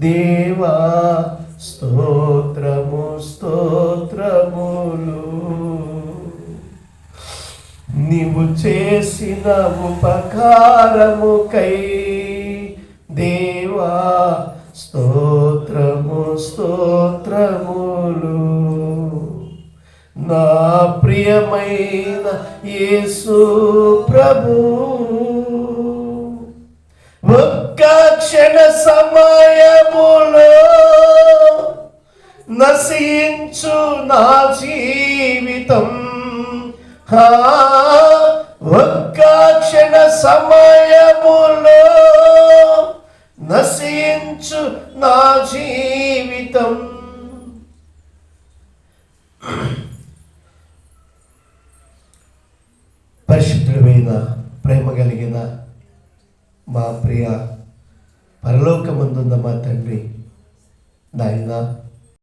దేవా స్తోత్రములు, నీవు చేసిన ఉపకారముకై దేవా స్తోత్రములు. నా ప్రియమైన యేసు ప్రభు, ఒక్క క్షణ సమయములో నశించు నా జీవితం, ఒక్క క్షణ సమయములో నశించు నా జీవితం. పరిశుద్ధుడైన ప్రేమ కలిగిన మా ప్రియ పరలోకమందున్న మా తండ్రి, నాయన